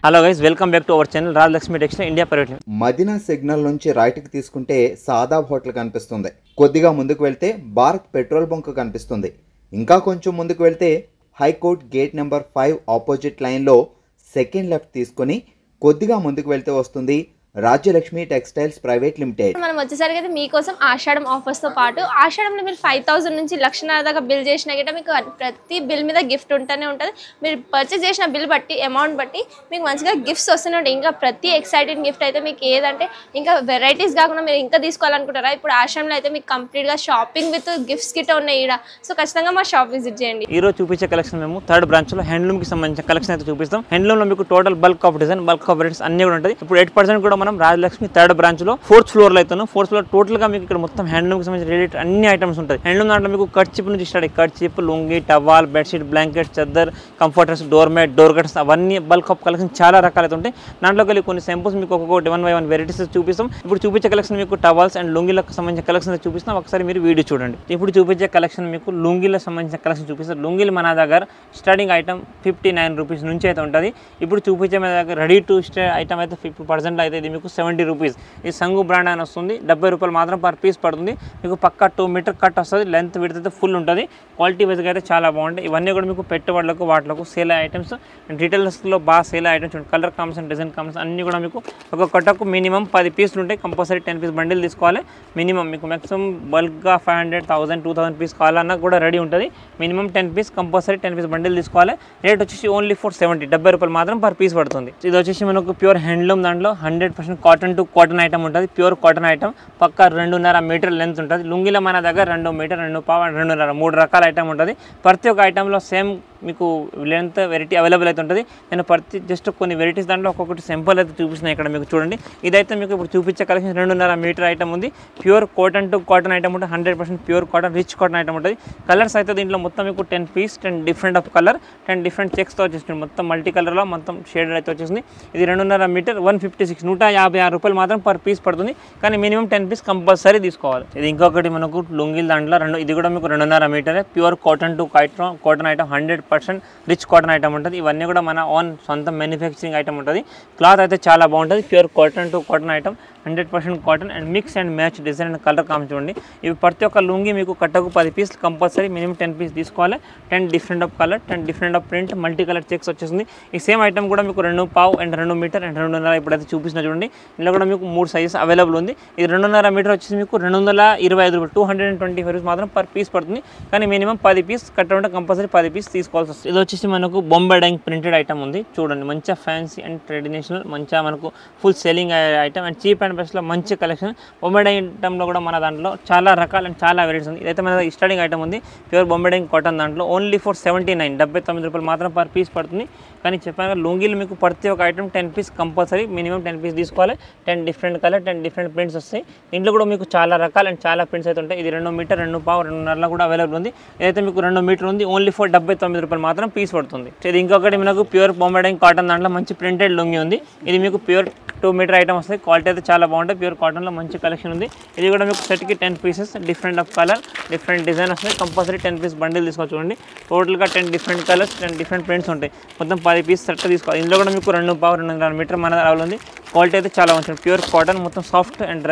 Hello guys, welcome back to our channel Rajalakshmi textile India private limited. Madina signal నుంచి రైట్కి తీసుకుంటే Shadab hotel కనిపిస్తుంది. కొద్దిగా ముందుకు వెళ్తే భారత్ పెట్రోల్ బంక్ కనిపిస్తుంది. ఇంకా కొంచెం ముందుకు వెళ్తే హైకోర్ట్ గేట్ నెంబర్ 5 ఆపోజిట్ లైన్లో సెకండ్ లెఫ్ట్ తీసుకొని కొద్దిగా ముందుకు వెళ్తే వస్తుంది రాజ్యలక్ష్మి టెక్స్టైల్స్ ప్రైవేట్ లిమిటెడ్. మనం వచ్చేసరికి అయితే మీకోసం ఆషాఢం ఆఫర్స్తో పాటు ఆషాఢంలో మీరు 5000 నుంచి 1,00,000 దాకా బిల్ చేసినా గిట్ట మీకు ప్రతి బిల్ మీద గిఫ్ట్ ఉంటూనే ఉంటుంది. మీరు పర్చేస్ చేసిన బిల్ బట్టి అమౌంట్ బట్టి మీకు మంచిగా గిఫ్ట్స్ వస్తూనే ఉంటాయి. ఇంకా ప్రతి ఎక్సైటింగ్ గిఫ్ట్ అయితే మీకు ఏదంటే ఇంకా వెరైటీస్ కాకుండా మీరు ఇంకా తీసుకోవాలనుకుంటారా, ఇప్పుడు ఆషాఢంలో అయితే మీకు కంప్లీట్గా షాపింగ్ విత్ గిఫ్ట్స్ గిట్ట ఉన్నాయి ఇక్కడ. సో ఖచ్చితంగా మా షాప్ విజిట్ చేయండి. ఈ రోజు చూపించే కలెక్షన్ మేము థర్డ్ బ్రాంచ్ లో హ్యాండ్లూమ్ కి సంబంధించిన కలెక్షన్ అయితే చూపిస్తాం. హ్యాండ్లూమ్ లో మీకు total bulk of design, bulk of varieties అన్ని కూడా ఉంటుంది. ఇప్పుడు 8% కూడా మనం రాజలక్ష్మి థర్డ్ బ్రాంచ్ లో 4th ఫ్లోర్ లో అవుతున్నాం. 4th ఫ్లోర్ టోటల్ గా మీకు ఇక్కడ మొత్తం హ్యాండ్లూమ్ కి సంబంధించిన రిలేటెడ్ అన్ని ఐటమ్స్ ఉంటాయి. హ్యాండ్లూమ్ దాంట్లో మీకు కర్చీప్ నుంచి స్టార్ట్ అయ్యి kerchief, lungi, towel, bedsheet, blanket, చద్దర్, కంఫర్టర్స్, డోర్ మ్యాట్, డోర్ కట్స్ అవన్నీ బల్క్ ఆఫ్ కలెక్షన్ చాలా రకాలైతే ఉంటాయి. దాంట్లోకి వెళ్ళి కొన్ని సింపుల్స్ మీకు ఒక్కొక్కటి 1 by 1 వెరైటీస్ చూపిస్తాం. ఇప్పుడు చూపించే కలెక్షన్ మీకు టవాల్స్ అండ్ లుంగిలకు సంబంధించిన కలెక్షన్ చూపిస్తాం. ఒకసారి మీరు వీడియో చూడండి. ఇప్పుడు చూపించే కలెక్షన్ మీకు లుంగిలకు సంబంధించిన కలెక్షన్ చూపిస్తాం. లుంగిలు మన దగ్గర స్టార్టింగ్ ఐటమ్ 59 రూపీస్ నుంచి అయితే ఉంటుంది. ఇప్పుడు చూపించే మన దగ్గర రెడీ టు స్టే ఐటమ్ అయితే 50% అయితే ఇది మీకు 70 రూపీస్. ఇది సంగు బ్రాండ్ అని వస్తుంది. 70 రూపాయలు మాత్రం పర్ పీస్ పడుతుంది. మీకు పక్కా 2 మీటర్ కట్ వస్తుంది. లెంత్ విడ్త్ అయితే ఫుల్ ఉంటుంది. క్వాలిటీ వైజ్గా అయితే చాలా బాగుంటాయి. ఇవన్నీ కూడా మీకు పెట్టుబడులకు వాటిలకు సేల్ ఐటమ్స్ అండ్ రీటైలర్స్లో బాగా సేల్ ఐటమ్స్ ఉంటాయి. కలర్ కాంబినేషన్, డిజైన్ కాంబినేషన్ అన్నీ కూడా మీకు ఒక కట్టకు మినిమం 10 పీసులు ఉంటాయి. కంపల్సరీ 10 పీస్ బండిల్ తీసుకోవాలి. మినిమం మీకు మ్యాక్సిమం బల్క్గా 500, 1000, 2000 పీస్ కావాలన్నా కూడా రెడీ ఉంటుంది. Minimum 10 piece compulsory 10 piece bundle తీసుకోవాలి. రేట్ వచ్చేసి ఓన్లీ ఫర్ 70 రూపాయలు మాత్రం పర్ పీస్ పడుతుంది. ఇది వచ్చేసి మనకు ప్యూర్ హ్యాండ్లూమ్, దాంట్లో 100% కాటన్ టు కాటన్ ఐటమ్ ఉంటుంది. ప్యూర్ కాటన్ ఐటమ్ పక్కా 2.5 మీటర్ లెంత్ ఉంటుంది. లుంగిలో మన దగ్గర 2 మీటర్, 2.5, 2.5 3 రకాల ఐటమ్ ఉంటుంది. ప్రతి ఒక్క ఐటెంలో సేమ్ మీకు లెంత్ వెరైటీ అవైలబుల్ అయితే ఉంటుంది. నేను జస్ట్ కొన్ని వెరైటీస్ దాంట్లో ఒక్కొక్కటి సింపుల్ అయితే చూపిస్తున్నాయి. ఇక్కడ మీకు చూడండి, ఇదైతే మీకు ఇప్పుడు చూపించే కలెక్షన్ 2.5 మీటర్ ఐటమ్ ఉంది. Pure cotton to cotton item ఉంటుంది. 100% pure cotton, rich cotton item ఉంటుంది. కలర్స్ అయితే దీంట్లో మొత్తం మీకు 10 piece, 10 different of colour, 10 different చెక్స్తో వచ్చేస్తుంది. మొత్తం మల్టీ కలర్లో మొత్తం షేడెడ్ అయితే వచ్చేసింది. ఇది 2.5 మీటర్ 156, 156 రూపాయలు మాత్రం పర్ పీస్ పడుతుంది. కానీ మినిమం 10 పీస్ కంపల్సరీ తీసుకోవాలి. ఇది ఇంకొకటి మనకు లుంగిల్ దాంట్లో ఇది కూడా మీకు 2.5 మీటరే. Pure cotton to cotton item, 100% rich cotton item ఉంటుంది. ఇవన్నీ కూడా మన ఓన్ సొంత మ్యానుఫ్యాక్చరింగ్ ఐటమ్ ఉంటుంది. క్లాత్ అయితే చాలా బాగుంటుంది. Pure cotton to cotton item, 100% cotton and mix and match design and colour కామ్ చూడండి. ఇవి ప్రతి ఒక్క లుంగి మీకు కట్టకు 10 పీస్ కంపల్సరీ మినిమం 10 పీస్ తీసుకోవాలి. 10 different of colour, 10 different of print, multi colour checks వచ్చేసింది. ఈ సేమ్ ఐటమ్ కూడా మీకు 2.5 అండ్ 2 మీటర్ అండ్ 2.5 ఇప్పుడైతే చూపిస్తున్నా చూడండి. ఇందులో కూడా మీకు 3 సైజెస్ అవైలబుల్ ఉంది. ఇది 2.5 మీటర్ వచ్చేసి మీకు 225 రూపాయలు, 225 రూపీస్ మాత్రం పర్ పీస్ పడుతుంది. కానీ మినిమం 10 పీస్ కట్ట కంపల్సరీ 10 పీస్ తీసుకోవాల్సి వస్తుంది. ఇది వచ్చేసి మనకు బొంబాయి డైయింగ్ ప్రింటెడ్ ఐటమ్ ఉంది. చూడండి, మంచిగా ఫ్యాన్సీ అండ్ ట్రెడిషనల్, మంచిగా మనకు full selling item and cheap and బెస్ట్లో మంచి కలెక్షన్. బొంబాయి డైయింగ్ ఐటమ్లో కూడా మన దాంట్లో చాలా రకాలు అండ్ చాలా వెరైటీస్ ఉంది. ఇదైతే మన స్టార్టింగ్ ఐటమ్ ఉంది. ప్యూర్ బొంబాయి డైయింగ్ కాటన్ దాంట్లో ఓన్లీ ఫర్ 79, 79 రూపాయలు మాత్రం పర్ పీస్ పడుతుంది. కానీ చెప్పాను లుంగీలు మీకు ప్రతి ఒక్క item 10 piece compulsory minimum 10 piece తీసుకోవాలి. 10 డిఫరెంట్ కలర్, 10 డిఫరెంట్ ప్రింట్స్ వస్తాయి. దీంట్లో కూడా మీకు చాలా రకాలు అండ్ చాలా ప్రింట్స్ అయితే ఉంటాయి. ఇది 2 మీటర్, 2.5, 2.5 కూడా అవైలబుల్ ఉంది. ఇదైతే మీకు 2 మీటర్ ఉంది. ఓన్లీ ఫర్ 79 రూపాయలు మాత్రం పీస్ పడుతుంది. ఇది ఇంకొకటి మనకు ప్యూర్ బొంబాయి డైయింగ్ కాటన్ దాంట్లో మంచి ప్రింటెడ్ లుంగి ఉంది. ఇది మీకు ప్యూర్ 2 మీటర్ ఐటమ్ వస్తుంది. క్వాలిటీ అయితే చాలా బాగుంటుంది. ప్యూర్ కాటన్లో మంచి కలెక్షన్ ఉంది. ఇది కూడా మీకు సెట్కి 10 pieces, different of colour, different design వస్తుంది. కంపల్సరీ 10 పీస్ బండిల్ తీసుకోవచ్చు. చూడండి, టోటల్గా 10 డిఫరెంట్ కలర్స్, 10 డిఫరెంట్ ప్రింట్స్ ఉంటాయి. మొత్తం 10 పీస్ సెట్ తీసుకోవాలి. ఇందులో కూడా మీకు 2.5, 2.5 మీటర్ మన అవైలబుల్ ఉంది. క్వాలిటీ అయితే చాలా మంచిది. ప్యూర్ కాటన్, మొత్తం సాఫ్ట్ అండ్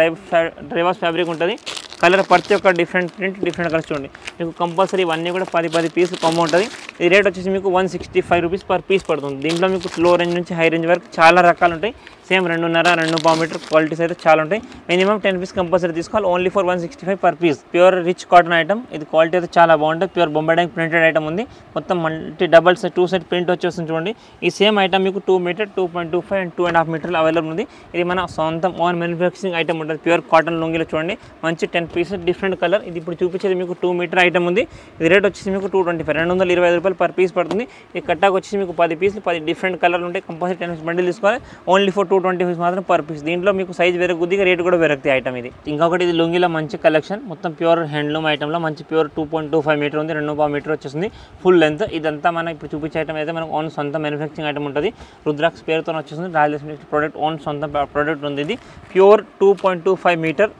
డ్రైవాష్ ఫ్యాబ్రిక్ ఉంటుంది. కలర్ ప్రతి ఒక్క డిఫరెంట్ ప్రింట్, డిఫరెంట్ కలర్స్ చూడండి. మీకు కంపల్సరీ ఇవన్నీ కూడా 10 పీసులు కాంబో ఉంటుంది. ఈ రేట్ వచ్చేసి మీకు 165 రూపీస్ పర్ పీస్ పడుతుంది. దీంట్లో మీకు లో రేంజ్ నుంచి హై రేంజ్ వరకు చాలా రకాలు ఉంటాయి. సేమ్ 2.5, 2.5 మీటర్ క్వాలిటీస్ అయితే చాలా ఉంటాయి. మినిమం 10 పీస్ కంపల్సరీ తీసుకోవాలి. Only for 165 per piece. Pure rich cotton item. ఇది క్వాలిటీ అయితే చాలా బాగుంటుంది. Pure Bombay dyeing printed item ఉంది. మొత్తం multi double side 2 side print వచ్చేస్తుంది చూడండి. ఈ సేమ్ ఐటమ్ మీకు 2 మీటర్, 2.25 అండ్ 2.5 మీటర్లు అవైలబుల్ ఉంది. ఇది మన సొంతం ఓన్ మ్యానుఫ్యాక్చరింగ్ ఐటమ్ ఉంటుంది. ప్యూర్ కాటన్ లుంగిలో చూడండి, మంచి 10 పీసెస్ డిఫరెంట్ కలర్. ఇది ఇప్పుడు చూపించేది మీకు 2 మీటర్ ఐటమ్ ఉంది. ఇది రేట్ వచ్చేసి మీకు 225, 225 రూపాయలు పర్ పీస్ పడుతుంది. ఈ కట్టాకు వచ్చేసి మీకు 10 పీసులు, 10 డిఫరెంట్ కలర్లు ఉంటాయి. కంపల్సరీ 10 పీస్ బండిల్ తీసుకోవాలి. ఓన్లీ ఫర్ 225 మాత్రం పర్ పీస్. దీంట్లో మీకు సైజ్ వేరే కొద్దిగా రేట్ కూడా వేరొకటి ఐటమ్ ఇది. ఇంకొకటి ఇది లుంగిలో మంచి కలెక్షన్. మొత్తం ప్యూర్ హ్యాండ్లూమ్ ఐటమ్లో మంచి ప్యూర్ 2.25 మీటర్ ఉంది. 2.5 మీటర్ వచ్చేసింది ఫుల్ లెంత్. ఇదంతా మన ఇప్పుడు చూపించే ఐటమ్ అయితే మనకు ఓన్ సొంత మ్యానుఫ్యాక్చరింగ్ ఐటమ్ ఉంటుంది. రుద్రాక్ష పేరుతో వచ్చేసింది. రాజలక్ష్మి ప్రోడక్ట్ ఓన్ సొంత ప్రోడక్ట్ ఉంది. ఇది pure 2.25 metre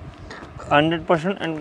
100% and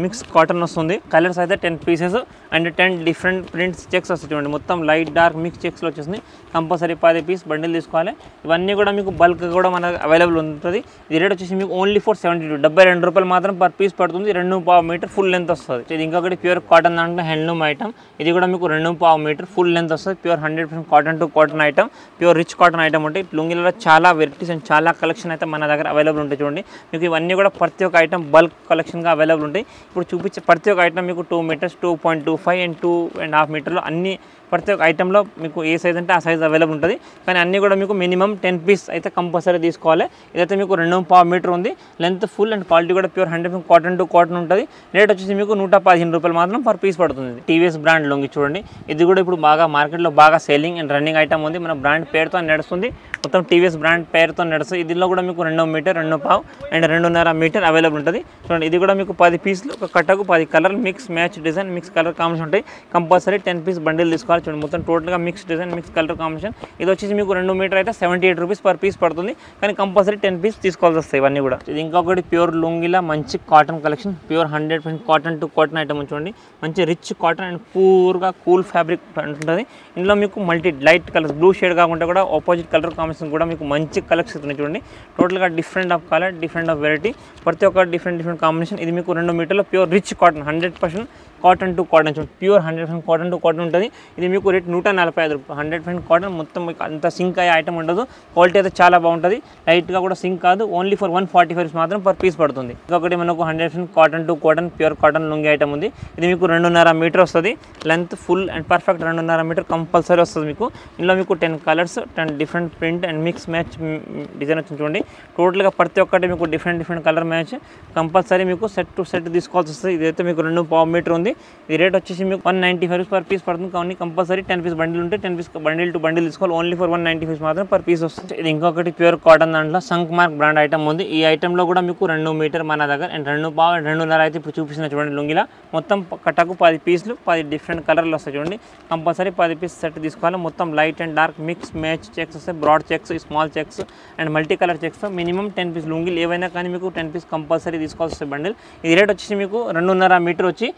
mix cotton వస్తుంది. కలర్స్ అయితే 10 pieces and 10 different prints checks వస్తాయి చూడండి. మొత్తం లైట్ డార్క్ మిక్స్ చెక్స్లో వచ్చేసింది. కంపల్సరీ 10 పీస్ బండిల్ తీసుకోవాలి. ఇవన్నీ కూడా మీకు బల్క్ కూడా మనకు అవైలబుల్ ఉంటుంది. ఇది రేట్ వచ్చేసి మీకు ఓన్లీ ఫర్ 72 రూపాయలు మాత్రం పర్ పీస్ పడుతుంది. 2.5 మీటర్ ఫుల్ లెంత్ వస్తుంది. ఇది ఇంకొకటి ప్యూర్ కాటన్ దాంట్లో హ్యాండ్లూమ్ ఐటమ్. ఇది కూడా మీకు 2.5 మీటర్ ఫుల్ లెంత్ వస్తుంది. Pure 100% cotton to cotton item, pure rich cotton item ఉంటాయి. లుంగిలో చాలా వెరైటీస్ అండ్ చాలా కలెక్షన్ అయితే మన దగ్గర అవైలబుల్ ఉంటాయి చూడండి. మీకు ఇవన్నీ కూడా ప్రతి ఒక్క ఐటమ్ బల్క్ కలెక్షన్గా అవైలబుల్ ఉంటాయి. ఇప్పుడు చూపించే ప్రతి ఒక్క ఐటమ్ మీకు 2 మీటర్స్, 2.25 అండ్ 2.5 మీటర్లు అన్ని ప్రతి ఒక్క ఐటెంలో మీకు ఏ సైజ్ అంటే ఆ సైజ్ అవైలబుల్ ఉంటుంది. కానీ అన్నీ కూడా మీకు మినిమం 10 పీస్ అయితే కంపల్సరీ తీసుకోవాలి. ఇదైతే మీకు 2.5 మీటర్ ఉంది. లెంత్ ఫుల్ అండ్ క్వాలిటీ కూడా ప్యూర్ 100% కాటన్ టు కాటన్ ఉంటుంది. రేట్ వచ్చేసి మీకు 115 రూపాయలు మాత్రం పర్ పీస్ పడుతుంది. టీవీఎస్ బ్రాండ్ లొంగి చూడండి. ఇది కూడా ఇప్పుడు బాగా మార్కెట్లో బాగా సేలింగ్ అండ్ రన్నింగ్ ఐటమ్ ఉంది. మన బ్రాండ్ పేరుతో నడుస్తుంది. మొత్తం టీవీఎస్ బ్రాండ్ పేరుతో నడుస్తుంది. ఇదిలో కూడా మీకు 2 మీటర్, 2.5 అండ్ 2.5 మీటర్ అవైలబుల్ ఉంటుంది చూడండి. ఇది కూడా మీకు 10 పీసులు, ఒక కట్టకు 10 colour mix match design mix colour combination ఉంటాయి. కంపల్సరీ 10 పీస్ బండిల్ తీసుకోవాలి చూడండి. మొత్తం టోటల్గా mix design mix colour combination. ఇది వచ్చేసి మీకు 2 మీటర్ అయితే 78 రూపీస్ పర్ పీస్ పడుతుంది. కానీ కంపల్సరీ 10 పీస్ తీసుకోవాల్సి వస్తాయి ఇవన్నీ కూడా. ఇది ఇంకొకటి ప్యూర్ లుంగిలా మంచి cotton collection. Pure 100% cotton to cotton item చూడండి. మంచి రిచ్ కాటన్ అండ్ పూర్గా కూల్ ఫ్యాబ్రిక్ ఉంటుంది. ఇందులో మీకు multi light colours, blue shade కాకుండా కూడా ఆపోజిట్ కలర్ కాంబినేషన్ కూడా మీకు మంచి కలెక్షన్ ఉన్నాయి చూడండి. టోటల్గా different of colour, different of variety, ప్రతి ఒక్క డిఫరెంట్ కాంబినేషన్. ఇది మీకు 2 మీటర్లో pure rich cotton 100% cotton to cotton చూడండి. ప్యూర్ 100% కాటన్ టు కాటన్ ఉంటుంది. ఇది మీకు రేట్ 145 రూపాయలు. 100% కాటన్ మొత్తం మీకు అంత సింక్ అయ్యే ఐటమ్ ఉండదు. క్వాలిటీ అయితే చాలా బాగుంటుంది. లైట్గా కూడా సింక్ కాదు. ఓన్లీ ఫర్ 145 మాత్రం పర్ పీస్ పడుతుంది. ఇంకొకటి మనకు 100% cotton to cotton pure cotton lungi item ఉంది. ఇది మీకు 2.5 మీటర్ వస్తుంది. Length full and perfect 2.5 metre compulsory వస్తుంది మీకు. ఇందులో మీకు 10 colours, 10 different print and mix match design వచ్చింది చూడండి. టోటల్గా ప్రతి ఒక్కటి మీకు డిఫరెంట్ కలర్ మ్యాచ్ కంపల్సరీ మీకు సెట్ టు సెట్ తీసుకోవాల్సి వస్తుంది. ఇదైతే మీకు 2.5 మీటర్ ఉంది. ఈ రేట్ వచ్చేసి మీకు 195 పర్ పీస్ పడుతుంది. కానీ కంపల్సరీ 10 పీస్ బండిల్ ఉంటే 10 పీస్ బండిల్ టు బండిల్ తీసుకోవాలి. ఓన్లీ ఫర్ 195 మాత్రం పర్ పీస్ వస్తుంది. ఇది ఇంకొకటి ప్యూర్ కాటన్ దాంట్లో సంక్ మార్క్ బ్రాండ్ ఐటమ్ ఉంది. ఈ ఐటెంలో కూడా మీకు 2 మీటర్ మన దగ్గర అండ్ 2.5 అండ్ 2.5 అయితే ఇప్పుడు చూపిస్తున్న చూడండి లుంగిలా. మొత్తం కట్టకు 10 పీసులు, 10 డిఫరెంట్ కలర్లు వస్తాయి చూడండి. కంపల్సరీ 10 పీస్ సెట్ తీసుకోవాలి. మొత్తం light and dark mix match checks వస్తాయి. Broad checks, small checks and multi colour checks. Minimum 10 piece లుంగిలు ఏవైనా కానీ మీకు 10 పీస్ కంపల్సరీ తీసుకోవాల్సి వస్తుంది బండిల్. ఈ రేట్ వచ్చేసి మీకు 2.5 మీటర్ వచ్చి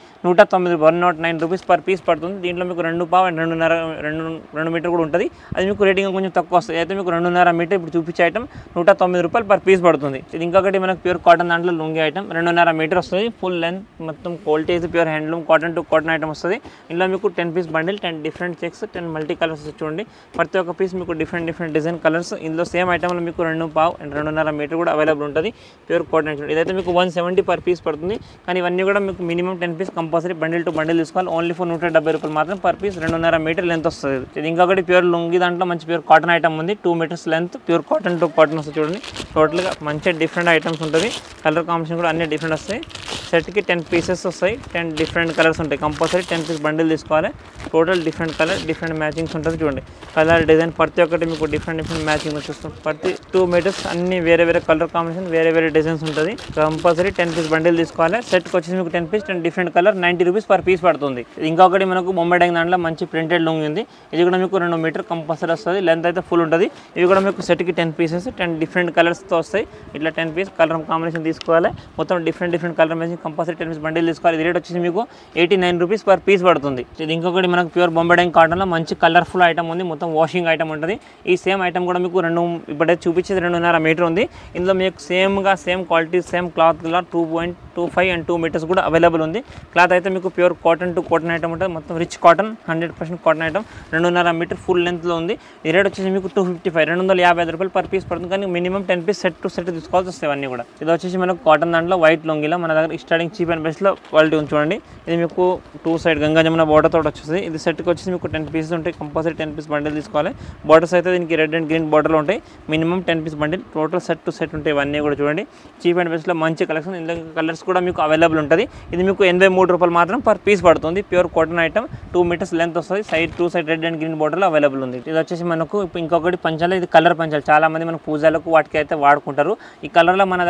109 రూపీస్ పర్ పీస్ పడుతుంది. దీంట్లో మీకు 2.5 అండ్ 2 మీటర్ కూడా ఉంటుంది. అది మీకు రేటింగ్ కొంచెం తక్కువ వస్తుంది. అయితే మీకు 2.5 మీటర్ ఇప్పుడు చూపించే ఐటమ్ 109 రూపాయలు పర్ పీస్ పడుతుంది. ఇది ఇంకొకటి మనకు ప్యూర్ కాటన్ దాంట్లో లుంగి ఐటమ్ 2.5 మీటర్ వస్తుంది. ఫుల్ లెంత్ మొత్తం క్వాలిటీ అయితే pure handloom cotton to cotton item వస్తుంది. ఇందులో మీకు 10 piece bundle, 10 different checks, 10 multi colours చూడండి. ప్రతి ఒక్క పీస్ మీకు డిఫరెంట్ డిజైన్ కలర్స్. ఇందులో సేమ్ ఐటమ్లో మీకు 2.5 అండ్ 2.5 మీటర్ కూడా అవైలబుల్ ఉంటుంది. ప్యూర్ కాటన్ చూడండి. ఇదైతే మీకు 170 పర్ పీస్ పడుతుంది. కానీ ఇవన్నీ కూడా మీకు minimum 10 piece compulsory bundle to bundle తీసుకోవాలి. ఓన్లీ ఫర్ 170 రూపాయలు మాత్రం పర్ పీస్. 2.5 మీటర్ లెంత్ వస్తుంది. ఇది ఇంకొకటి ప్యూర్ లుంగి దాంట్లో మంచి ప్యూర్ కాటన్ ఐటమ్ ఉంది. 2 metres length pure cotton to cotton వస్తుంది చూడండి. టోటల్గా మంచి డిఫరెంట్ ఐటమ్స్ ఉంటుంది. కలర్ కాంబినేషన్ కూడా అన్ని డిఫరెంట్ వస్తాయి. సెట్కి 10 పీసెస్ వస్తాయి. 10 డిఫరెంట్ కలర్స్ ఉంటాయి. కంపల్సరీ 10 పీస్ బండిల్ తీసుకోవాలి. Total different colour, different matchings ఉంటుంది చూడండి. కలర్ డిజైన్ ప్రతి ఒక్కటి మీకు డిఫరెంట్ మ్యాచింగ్ వచ్చేస్తుంది. ప్రతి 2 మీటర్స్ అన్ని వేరే కలర్ కాంబినేషన్, వేరే డిజైన్స్ ఉంటుంది. కంపల్సరీ 10 పీస్ బండిల్ తీసుకోవాలి. సెట్కి వచ్చేసి మీకు 10 piece 10 different colour 90 rupees per piece పడుతుంది. ఇంకొకటి మనకు బొంబాయి డైంగ్ దాంట్లో మంచి ప్రింటెడ్ లుంగి ఉంది. ఇది కూడా మీకు 2 మీటర్ కంపల్సరీ వస్తుంది. లెంత్ అయితే ఫుల్ ఉంటుంది. ఇవి కూడా మీకు సెట్కి 10 పీసెస్ 10 డిఫరెంట్ కలర్స్తో వస్తాయి. ఇట్లా 10 పీస్ కలర్ కాంబినేషన్ తీసుకోవాలి. మొత్తం different colour matching compulsory 10 piece bundle తీసుకోవాలి. ఇది రేట్ వచ్చేసి మీకు 89 రూపీస్ పర్ పీస్ పడుతుంది. ఇది ఇంకొకటి మనకు ప్యూర్ బొంబాయి డైంగ్ కాటన్లో మంచి కలర్ఫుల్ ఐటమ్ ఉంది. మొత్తం వాషింగ్ ఐటమ్ ఉంటుంది. ఈ సేమ్ ఐటమ్ కూడా మీకు ఇప్పుడైతే చూపించేది 2.5 మీటర్ ఉంది. ఇందులో మీకు same quality, same cloth colour 2.25 and 2 metres కూడా అవైలబుల్ ఉంది. క్లాత్ అయితే మీకు pure cotton to cotton item ఉంటుంది. మొత్తం rich cotton 100% cotton item 2.5 metre full లెంత్లో ఉంది. ఈ రేట్ వచ్చేసి మీకు 255 255 రూపాయలు పర్ పీస్ పడుతుంది. కానీ minimum 10 piece set to set తీసుకోవాల్సి వస్తాయి అన్నీ కూడా. ఇది వచ్చేసి మనకు కాటన్ దాంట్లో వైట్ లొంగిలో మన దగ్గర స్టార్టింగ్ చీప్ అండ్ బెస్ట్లో క్వాలిటీ ఉంది చూడండి. ఇది మీకు 2 సైడ్ గంగా జమున బార్డర్ తోటి వచ్చేసి. ఇది సెట్కి వచ్చేసి మీకు 10 పీసెస్ ఉంటాయి. కంపల్సరీ 10 పీస్ బండిల్ తీసుకోవాలి. బార్డర్స్ అయితే దీనికి రెడ్ అండ్ గ్రీన్ బార్డర్లో ఉంటాయి. Minimum 10 piece bundle. Total set to set ఉంటాయి ఇవన్నీ కూడా చూడండి. చీప్ అండ్ బెస్ట్లో మంచి కలెక్షన్. ఇందులో కలర్స్ కూడా మీకు అవైలబుల్ ఉంటుంది. ఇది మీకు 83 రూపాయలు మాత్రం పర్ పీస్ పడుతుంది. Pure cotton item 2 metres length వస్తుంది. Side 2 side red and green బోర్డర్లో అవైలబుల్ ఉంది. ఇది వచ్చేసి మనకు ఇంకొకటి పంచాలు, ఇది కలర్ పంచాలు. చాలా మంది మనకు పూజలకు వాటికి అయితే వాడుకుంటారు. ఈ కలర్లో మన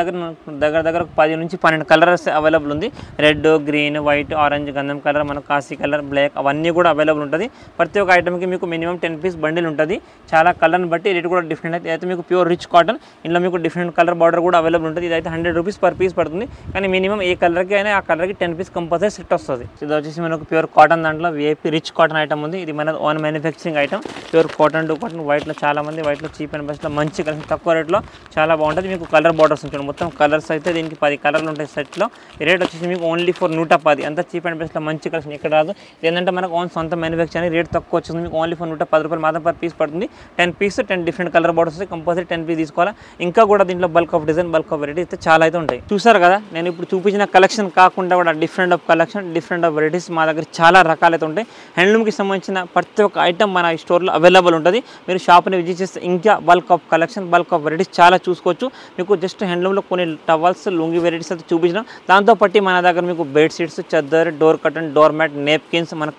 దగ్గర 10 నుంచి 12 కలర్స్ అవైలబుల్ ఉంది. రెడ్, గ్రీన్, వైట్, ఆరెంజ్, గంధం కలర్, మనకు కాశీ కలర్, బ్లాక్ అవన్నీ కూడా అవైలబుల్ ఉంటుంది. ప్రతి ఒక్క ఐటమ్కి మీకు మినిమం 10 పీస్ బండిల్ ఉంటుంది. చాలా కలర్ని బట్టి రేట్ కూడా డిఫరెంట్ అయితే. మీకు ప్యూర్ రిచ్ కాటన్, ఇందులో మీకు డిఫరెంట్ కలర్ బార్డర్ కూడా అవైలబుల్ ఉంటుంది. ఇది అయితే 100 రూపీస్ పర్ పీస్ పడుతుంది. కానీ మినిమం ఏ కలర్కి అయినా ఆ కలర్కి 10 పీస్ కంపల్సరీ సెట్ వస్తుంది. ఇది వచ్చేసి మనకు ప్యూర్ కాటన్, దాంట్లో విఐపి రిచ్ కాటన్ ఐటమ్ ఉంది. ఇది మన own manufacturing item. Pure cotton to cotton, వైట్లో చాలా మంది వైట్లో చీప్ అండ్ బెస్ట్లో మంచి కలెక్షన్ తక్కువ రేట్లో చాలా బాగుంటుంది. మీకు కలర్ బార్డర్స్ ఉంటుంది. మొత్తం కలర్స్ అయితే దీనికి 10 కలర్లు ఉంటాయి సెట్లో. ఈ రేట్ వచ్చేసి మీకు ఓన్లీ ఫర్ 110. అంత చీప్ అండ్ బెస్ట్లో మంచి కలెక్షన్ ఇక్కడ రాదు. ఏంటంటే మనకు ఓన్ సొంత మ్యానుఫ్యాక్చరింగ్ రేట్ తక్కువ వచ్చింది. మీకు ఓన్లీ ఫర్ 110 రూపాయలు మాత్రం పర్ పీస్ పడుతుంది. 10 పీస్ 10 డిఫరెంట్ కలర్ బార్డర్స్ వస్తాయి. కంపల్సరీ 10 పీస్ తీసుకోవాలి. ఇంకా కూడా దీంట్లో bulk of design, bulk of variety అయితే చాలా అయితే ఉంటాయి. చూసారు కదా, నేను ఇప్పుడు చూపించిన కలెక్షన్ కాకుండా కూడా different of collection, different of varieties మా దగ్గర చాలా రకాలైతే ఉంటాయి. హ్యాండ్లూమ్కి సంబంధించిన ప్రతి ఒక్క ఐటమ్ మన ఈ స్టోర్లో అవైలబుల్ ఉంటుంది. మీరు షాప్ని విజిట్ చేస్తే ఇంకా bulk of collection, bulk of varieties చాలా చూసుకోవచ్చు. మీకు జస్ట్ హ్యాండ్లూమ్లో కొన్ని టవల్స్, లుంగి వెరైటీస్ అయితే చూపించడం. దాంతోపాటు మన దగ్గర మీకు బెడ్ షీట్స్, చద్దర్, door curtain, door mat, napkins, మన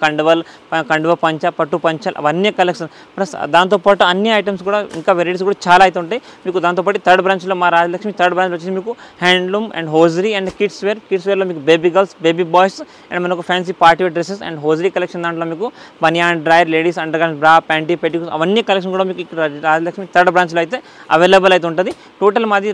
కండువ పంచ, పట్టు పంచలు అవన్నీ కలెక్షన్. ప్లస్ దాంతోపాటు అన్ని ఐటమ్స్ కూడా ఇంకా వెరైటీస్ కూడా చాలా అయితే ఉంటాయి. మీకు దాంతోపాటు థర్డ్ బ్రాంచ్లో మా రాజలక్ష్మి థర్డ్ బ్రాంచ్ వచ్చేసి మీకు handloom and hosiery and kids వేర్లో మీకు baby girls, baby boys and మనకు fancy party wear dresses and hosiery collection. దాంట్లో మీకు బనియాన్, డ్రైర్, లేడీస్ అండర్గార్మెంట్స్, బ్రా, ప్యాంటీ, పెట్టికోట్స్ అవన్నీ కలెక్షన్ కూడా మీకు ఇక్కడ రాజలక్ష్మి థర్డ్ బ్రాంచ్లో అయితే అవైలబుల్ అయితే ఉంటుంది. టోటల్ మాది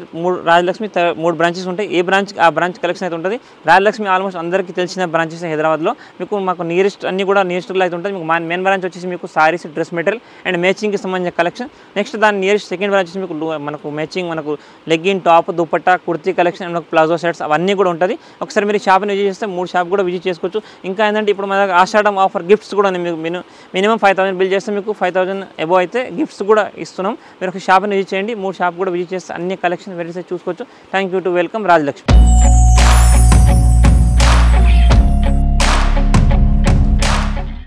రాజలక్ష్మి 3 బ్రాంచెస్ ఉంటాయి. ఏ బ్రాంచ్ ఆ బ్రాంచ్ కలెక్షన్ అయితే ఉంటుంది. రాజలక్ష్మి ఆల్మోస్ట్ అందరికీ తెలిసిన బ్రాంచెస్ హైదరాబాద్లో. మీకు మాకు నియరెస్ట్ అన్ని కూడా నియరెస్ట్లో అయితే ఉంటుంది. మీకు మెయిన్ బ్రాంచ్ వచ్చేసి మీకు సారీస్, డ్రెస్ మెటీరియల్ అండ్ మ్యాచింగ్కి సంబంధించిన కలెక్షన్. నెక్స్ట్ దాని నియరెస్ట్ సెకండ్ బ్రాంచ్ వచ్చేసి మీకు మనకు మ్యాచింగ్, మనకు legging, top, dupatta, kurti collection and palazzo sets అవన్నీ కూడా ఉంటుంది. ఒకసారి మీరు షాప్ని విజిట్ చేస్తే 3 షాప్ కూడా విజిట్ చేసుకోవచ్చు. ఇంకా ఏంటంటే ఇప్పుడు మన దగ్గర ఆషాఢం ఆఫర్ గిఫ్ట్స్ కూడా మీకు మినిమం 5000 బిల్ చేస్తే మీకు 5000 అబోవ్ అయితే గిఫ్ట్స్ కూడా ఇస్తున్నాం. మీరు ఒక షాప్ని విజిట్ చేయండి. 3 షాప్ కూడా విజిట్ చేస్తే అన్ని కలెక్షన్ వెరైటీస్ చూసుకోవచ్చు. Thank you to welcome Rajalakshmi.